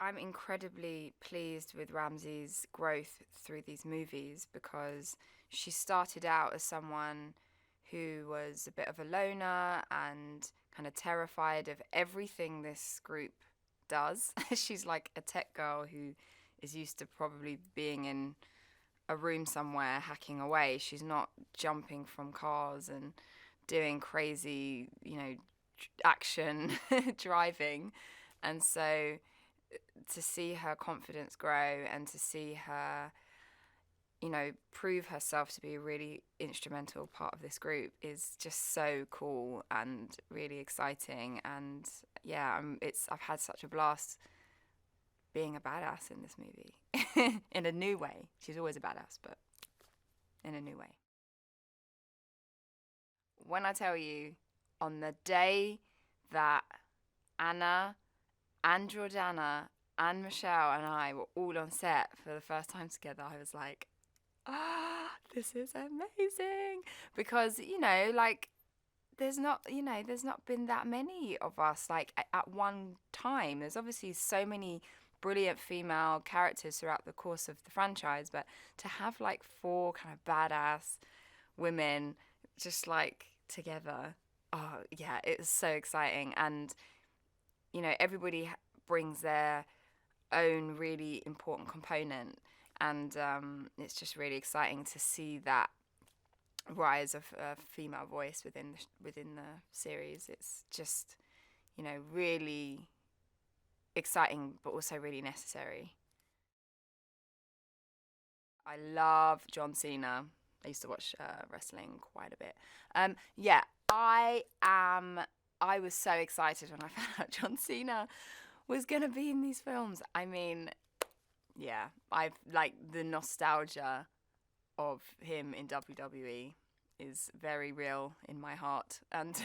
I'm incredibly pleased with Ramsey's growth through these movies because she started out as someone who was a bit of a loner and kind of terrified of everything this group does. She's like a tech girl who is used to probably being in a room somewhere hacking away. She's not jumping from cars and doing crazy, action driving. And so to see her confidence grow and to see her, prove herself to be a really instrumental part of this group is just so cool and really exciting. And yeah, I've had such a blast being a badass in this movie in a new way. She's always a badass, but in a new way. When I tell you, on the day that Anna and Jordana and Michelle and I were all on set for the first time together, I was like, this is amazing. Because, there's not been that many of us, like, at one time. There's obviously so many brilliant female characters throughout the course of the franchise, but to have, like, four kind of badass women just, like, together, oh, yeah, it's so exciting. And, everybody brings their own really important component, and it's just really exciting to see that rise of a female voice within the series. It's just, really exciting, but also really necessary. I love John Cena. I used to watch wrestling quite a bit. Yeah, I was so excited when I found out John Cena was gonna be in these films. I mean, yeah, I've like the nostalgia of him in WWE is very real in my heart, and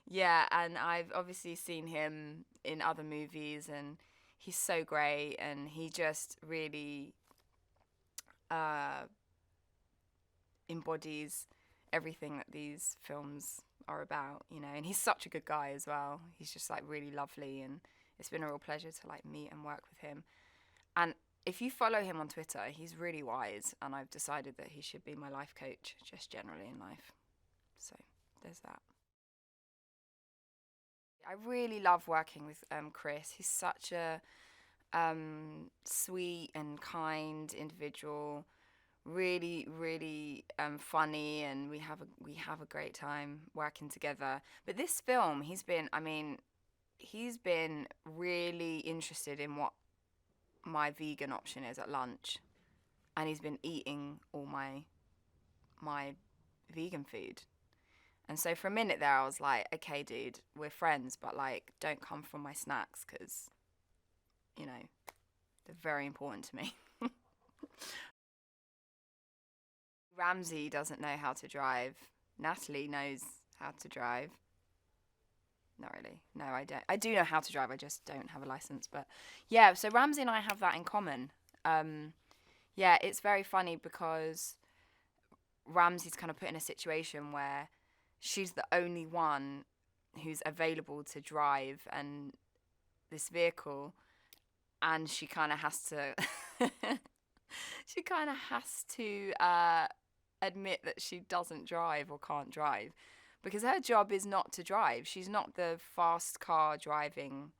yeah, and I've obviously seen him in other movies, and he's so great, and he just really uh, embodies everything that these films are about, and he's such a good guy as well. He's just like really lovely, and it's been a real pleasure to like meet and work with him. And if you follow him on Twitter, he's really wise, and I've decided that he should be my life coach just generally in life. So there's that. I really love working with Chris. He's such a sweet and kind individual, really, really funny, and we have a great time working together. But this film, he's been really interested in what my vegan option is at lunch, and he's been eating all my vegan food. And so for a minute there, I was like, okay, dude, we're friends, but like, don't come for my snacks because, you know, they're very important to me. Ramsey doesn't know how to drive. Natalie knows how to drive. Not really. No, I don't. I do know how to drive. I just don't have a license. But yeah, so Ramsey and I have that in common. Yeah, it's very funny because Ramsey's kind of put in a situation where she's the only one who's available to drive and this vehicle, and she kind of has to she kind of has to admit that she doesn't drive or can't drive because her job is not to drive. She's not the fast car driving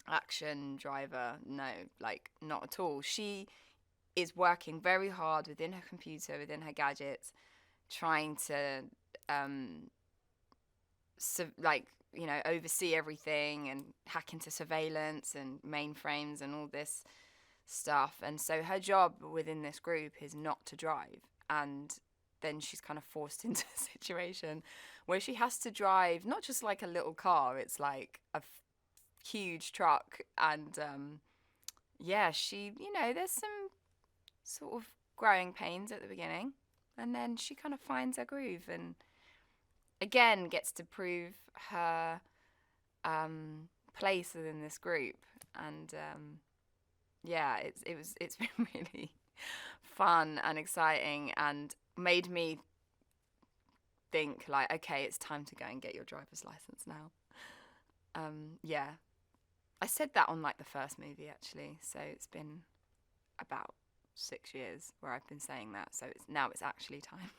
action driver. No, like not at all. She is working very hard within her computer, within her gadgets, trying to oversee everything and hack into surveillance and mainframes and all this stuff. And so her job within this group is not to drive. And then she's kind of forced into a situation where she has to drive not just like a little car, it's like a huge truck. And yeah, there's some sort of growing pains at the beginning. And then she kind of finds her groove and again gets to prove her place within this group. And yeah, it's been really fun and exciting and made me think like, okay, it's time to go and get your driver's license now. Yeah, I said that on like the first movie actually, so it's been about 6 years where I've been saying that. So it's actually time.